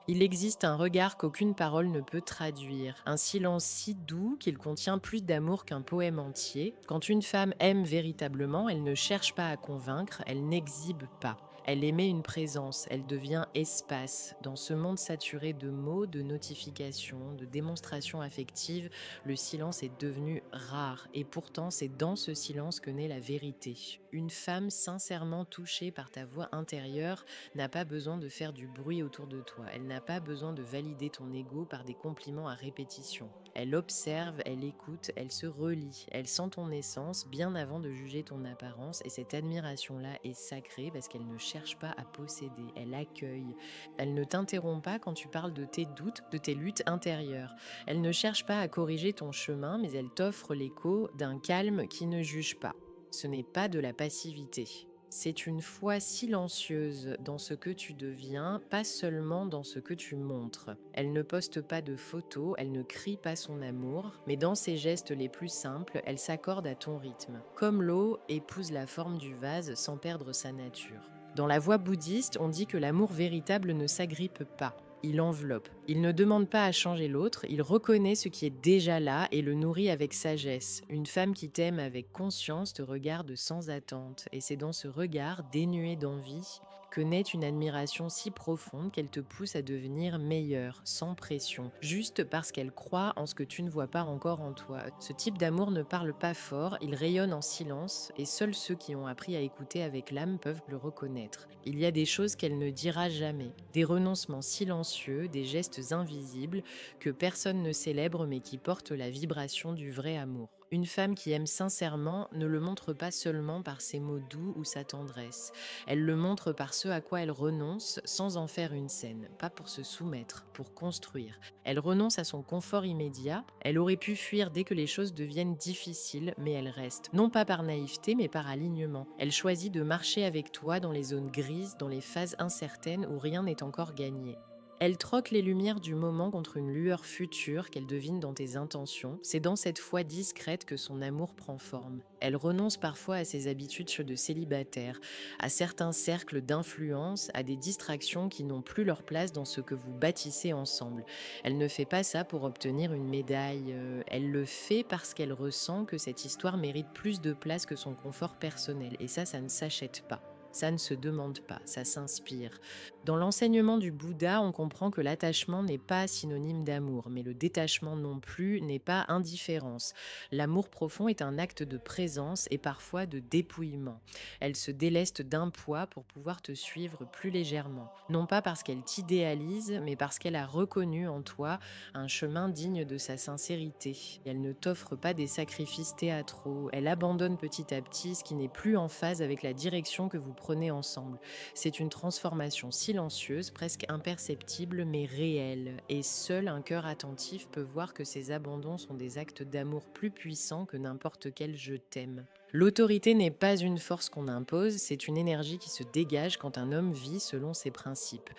Il existe un regard qu'aucune parole ne peut traduire, un silence si doux qu'il contient plus d'amour qu'un poème entier. Quand une femme aime véritablement, elle ne cherche pas à convaincre, elle n'exhibe pas. Elle émet une présence, elle devient espace. Dans ce monde saturé de mots, de notifications, de démonstrations affectives, le silence est devenu rare. Et pourtant, c'est dans ce silence que naît la vérité. Une femme sincèrement touchée par ta voix intérieure n'a pas besoin de faire du bruit autour de toi. Elle n'a pas besoin de valider ton ego par des compliments à répétition. Elle observe, elle écoute, elle se relie, elle sent ton essence bien avant de juger ton apparence et cette admiration-là est sacrée parce qu'elle ne cherche pas à posséder, elle accueille. Elle ne t'interrompt pas quand tu parles de tes doutes, de tes luttes intérieures. Elle ne cherche pas à corriger ton chemin, mais elle t'offre l'écho d'un calme qui ne juge pas. Ce n'est pas de la passivité. C'est une foi silencieuse dans ce que tu deviens, pas seulement dans ce que tu montres. Elle ne poste pas de photos, elle ne crie pas son amour, mais dans ses gestes les plus simples, elle s'accorde à ton rythme. Comme l'eau épouse la forme du vase sans perdre sa nature. Dans la voie bouddhiste, on dit que l'amour véritable ne s'agrippe pas. Il enveloppe. Il ne demande pas à changer l'autre, il reconnaît ce qui est déjà là et le nourrit avec sagesse. Une femme qui t'aime avec conscience te regarde sans attente, et c'est dans ce regard dénué d'envie que naît une admiration si profonde qu'elle te pousse à devenir meilleure, sans pression, juste parce qu'elle croit en ce que tu ne vois pas encore en toi. Ce type d'amour ne parle pas fort, il rayonne en silence, et seuls ceux qui ont appris à écouter avec l'âme peuvent le reconnaître. Il y a des choses qu'elle ne dira jamais, des renoncements silencieux, des gestes invisibles que personne ne célèbre mais qui portent la vibration du vrai amour. Une femme qui aime sincèrement ne le montre pas seulement par ses mots doux ou sa tendresse. Elle le montre par ce à quoi elle renonce sans en faire une scène, pas pour se soumettre, pour construire. Elle renonce à son confort immédiat, elle aurait pu fuir dès que les choses deviennent difficiles, mais elle reste. Non pas par naïveté, mais par alignement. Elle choisit de marcher avec toi dans les zones grises, dans les phases incertaines où rien n'est encore gagné. Elle troque les lumières du moment contre une lueur future qu'elle devine dans tes intentions. C'est dans cette foi discrète que son amour prend forme. Elle renonce parfois à ses habitudes de célibataire, à certains cercles d'influence, à des distractions qui n'ont plus leur place dans ce que vous bâtissez ensemble. Elle ne fait pas ça pour obtenir une médaille, elle le fait parce qu'elle ressent que cette histoire mérite plus de place que son confort personnel. Et ça ne s'achète pas. Ça ne se demande pas, ça s'inspire. Dans l'enseignement du Bouddha, on comprend que l'attachement n'est pas synonyme d'amour, mais le détachement non plus n'est pas indifférence. L'amour profond est un acte de présence et parfois de dépouillement. Elle se déleste d'un poids pour pouvoir te suivre plus légèrement. Non pas parce qu'elle t'idéalise, mais parce qu'elle a reconnu en toi un chemin digne de sa sincérité. Elle ne t'offre pas des sacrifices théâtraux, elle abandonne petit à petit ce qui n'est plus en phase avec la direction que vous prenez ensemble. C'est une transformation silencieuse, presque imperceptible, mais réelle. Et seul un cœur attentif peut voir que ces abandons sont des actes d'amour plus puissants que n'importe quel je t'aime. L'autorité n'est pas une force qu'on impose, c'est une énergie qui se dégage quand un homme vit selon ses principes.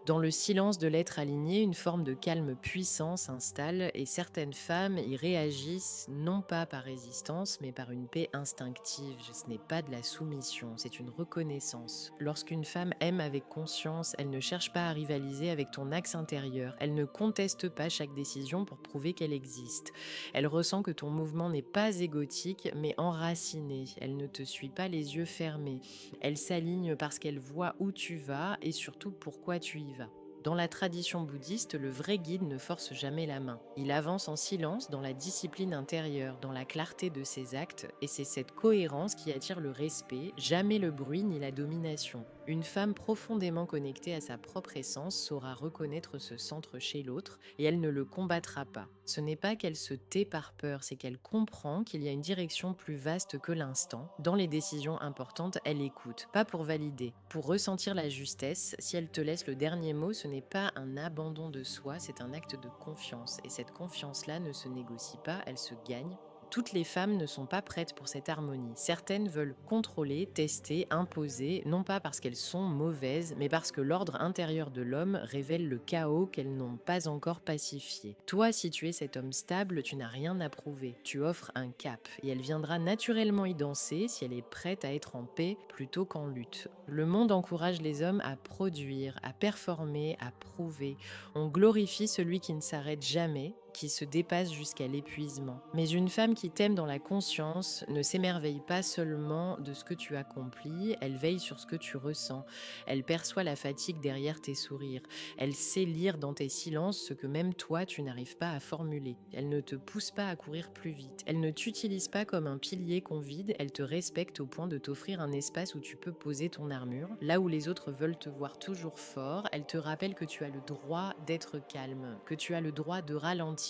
Dans le silence de l'être aligné, une forme de calme puissant s'installe et certaines femmes y réagissent non pas par résistance, mais par une paix instinctive. Ce n'est pas de la soumission, c'est une reconnaissance. Lorsqu'une femme aime avec conscience, elle ne cherche pas à rivaliser avec ton axe intérieur, elle ne conteste pas chaque décision pour prouver qu'elle existe. Elle ressent que ton mouvement n'est pas égotique, mais enraciné. Elle ne te suit pas les yeux fermés. Elle s'aligne parce qu'elle voit où tu vas et surtout pourquoi tu y vas. Dans la tradition bouddhiste, le vrai guide ne force jamais la main. Il avance en silence dans la discipline intérieure, dans la clarté de ses actes, et c'est cette cohérence qui attire le respect, jamais le bruit ni la domination. Une femme profondément connectée à sa propre essence saura reconnaître ce centre chez l'autre, et elle ne le combattra pas. Ce n'est pas qu'elle se tait par peur, c'est qu'elle comprend qu'il y a une direction plus vaste que l'instant. Dans les décisions importantes, elle écoute, pas pour valider, pour ressentir la justesse. Si elle te laisse le dernier mot, ce n'est pas un abandon de soi, c'est un acte de confiance. Et cette confiance-là ne se négocie pas, elle se gagne Toutes les femmes ne sont pas prêtes pour cette harmonie. Certaines veulent contrôler, tester, imposer, non pas parce qu'elles sont mauvaises, mais parce que l'ordre intérieur de l'homme révèle le chaos qu'elles n'ont pas encore pacifié. Toi, si tu es cet homme stable, tu n'as rien à prouver. Tu offres un cap, et elle viendra naturellement y danser si elle est prête à être en paix plutôt qu'en lutte. Le monde encourage les hommes à produire, à performer, à prouver. On glorifie celui qui ne s'arrête jamais, qui se dépasse jusqu'à l'épuisement. Mais une femme qui t'aime dans la conscience ne s'émerveille pas seulement de ce que tu accomplis, elle veille sur ce que tu ressens. Elle perçoit la fatigue derrière tes sourires. Elle sait lire dans tes silences ce que même toi tu n'arrives pas à formuler. Elle ne te pousse pas à courir plus vite. Elle ne t'utilise pas comme un pilier qu'on vide, elle te respecte au point de t'offrir un espace où tu peux poser ton armure. Là où les autres veulent te voir toujours fort, elle te rappelle que tu as le droit d'être calme, que tu as le droit de ralentir.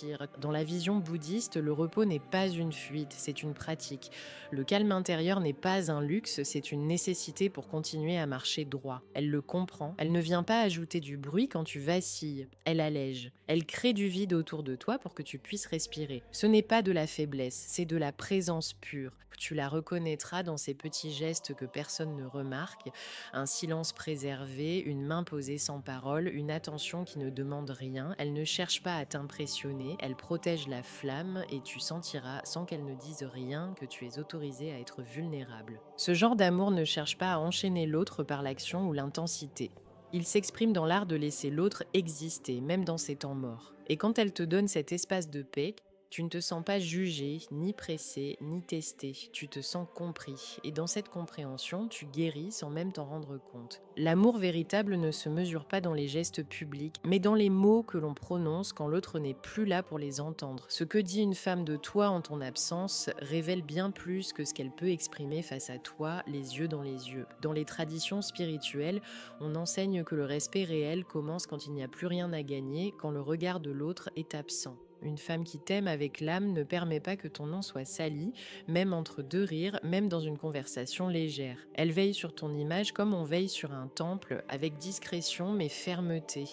Dans la vision bouddhiste, le repos n'est pas une fuite, c'est une pratique. Le calme intérieur n'est pas un luxe, c'est une nécessité pour continuer à marcher droit. Elle le comprend, elle ne vient pas ajouter du bruit quand tu vacilles, elle allège. Elle crée du vide autour de toi pour que tu puisses respirer. Ce n'est pas de la faiblesse, c'est de la présence pure. Tu la reconnaîtras dans ces petits gestes que personne ne remarque, un silence préservé, une main posée sans parole, une attention qui ne demande rien. Elle ne cherche pas à t'impressionner, elle protège la flamme et tu sentiras, sans qu'elle ne dise rien, que tu es autorisé à être vulnérable. Ce genre d'amour ne cherche pas à enchaîner l'autre par l'action ou l'intensité. Il s'exprime dans l'art de laisser l'autre exister, même dans ses temps morts. Et quand elle te donne cet espace de paix, tu ne te sens pas jugé, ni pressé, ni testé, tu te sens compris. Et dans cette compréhension, tu guéris sans même t'en rendre compte. L'amour véritable ne se mesure pas dans les gestes publics, mais dans les mots que l'on prononce quand l'autre n'est plus là pour les entendre. Ce que dit une femme de toi en ton absence révèle bien plus que ce qu'elle peut exprimer face à toi, les yeux dans les yeux. Dans les traditions spirituelles, on enseigne que le respect réel commence quand il n'y a plus rien à gagner, quand le regard de l'autre est absent. Une femme qui t'aime avec l'âme ne permet pas que ton nom soit sali, même entre deux rires, même dans une conversation légère. Elle veille sur ton image comme on veille sur un temple, avec discrétion mais fermeté.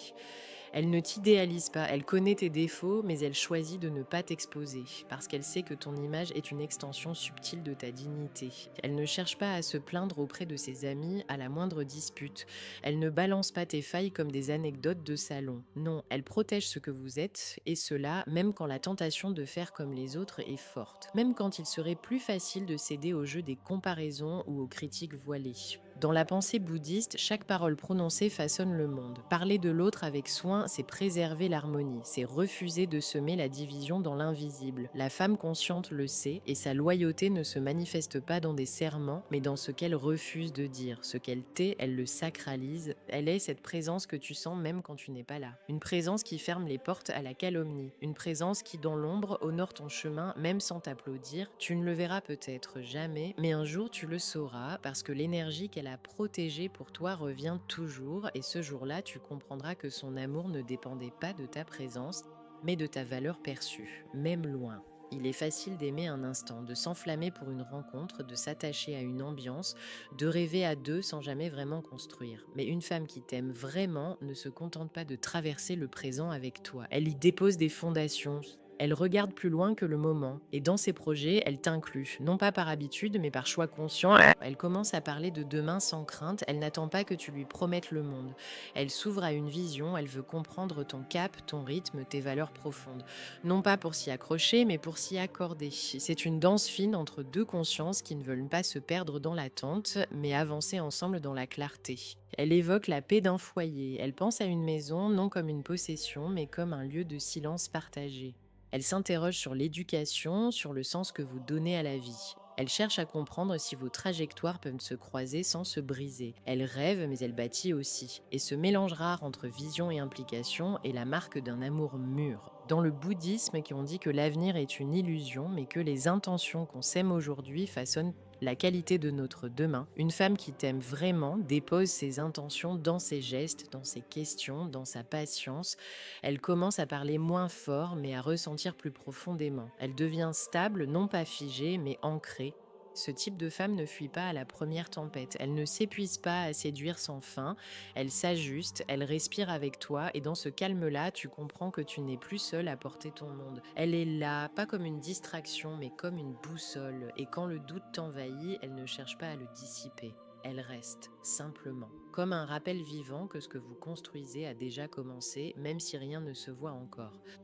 Elle ne t'idéalise pas, elle connaît tes défauts, mais elle choisit de ne pas t'exposer, parce qu'elle sait que ton image est une extension subtile de ta dignité. Elle ne cherche pas à se plaindre auprès de ses amis à la moindre dispute. Elle ne balance pas tes failles comme des anecdotes de salon. Non, elle protège ce que vous êtes, et cela même quand la tentation de faire comme les autres est forte. Même quand il serait plus facile de céder au jeu des comparaisons ou aux critiques voilées. Dans la pensée bouddhiste, chaque parole prononcée façonne le monde. Parler de l'autre avec soin, c'est préserver l'harmonie, c'est refuser de semer la division dans l'invisible. La femme consciente le sait, et sa loyauté ne se manifeste pas dans des serments, mais dans ce qu'elle refuse de dire. Ce qu'elle tait, elle le sacralise. Elle est cette présence que tu sens même quand tu n'es pas là. Une présence qui ferme les portes à la calomnie. Une présence qui, dans l'ombre, honore ton chemin, même sans t'applaudir. Tu ne le verras peut-être jamais, mais un jour tu le sauras, parce que l'énergie qu'elle a protégée pour toi revient toujours, et ce jour-là, tu comprendras que son amour ne dépendait pas de ta présence, mais de ta valeur perçue, même loin. Il est facile d'aimer un instant, de s'enflammer pour une rencontre, de s'attacher à une ambiance, de rêver à deux sans jamais vraiment construire. Mais une femme qui t'aime vraiment ne se contente pas de traverser le présent avec toi. Elle y dépose des fondations. Elle regarde plus loin que le moment, et dans ses projets, elle t'inclut, non pas par habitude, mais par choix conscient. Elle commence à parler de demain sans crainte, elle n'attend pas que tu lui promettes le monde. Elle s'ouvre à une vision, elle veut comprendre ton cap, ton rythme, tes valeurs profondes. Non pas pour s'y accrocher, mais pour s'y accorder. C'est une danse fine entre deux consciences qui ne veulent pas se perdre dans l'attente, mais avancer ensemble dans la clarté. Elle évoque la paix d'un foyer, elle pense à une maison non comme une possession, mais comme un lieu de silence partagé. Elle s'interroge sur l'éducation, sur le sens que vous donnez à la vie. Elle cherche à comprendre si vos trajectoires peuvent se croiser sans se briser. Elle rêve, mais elle bâtit aussi. Et ce mélange rare entre vision et implication est la marque d'un amour mûr. Dans le bouddhisme, qui ont dit que l'avenir est une illusion, mais que les intentions qu'on sème aujourd'hui façonnent la qualité de notre demain. Une femme qui t'aime vraiment dépose ses intentions dans ses gestes, dans ses questions, dans sa patience. Elle commence à parler moins fort, mais à ressentir plus profondément. Elle devient stable, non pas figée, mais ancrée. Ce type de femme ne fuit pas à la première tempête. Elle ne s'épuise pas à séduire sans fin. Elle s'ajuste, elle respire avec toi et dans ce calme-là, tu comprends que tu n'es plus seule à porter ton monde. Elle est là, pas comme une distraction, mais comme une boussole. Et quand le doute t'envahit, elle ne cherche pas à le dissiper. Elle reste, simplement, comme un rappel vivant que ce que vous construisez a déjà commencé, même si rien ne se voit encore.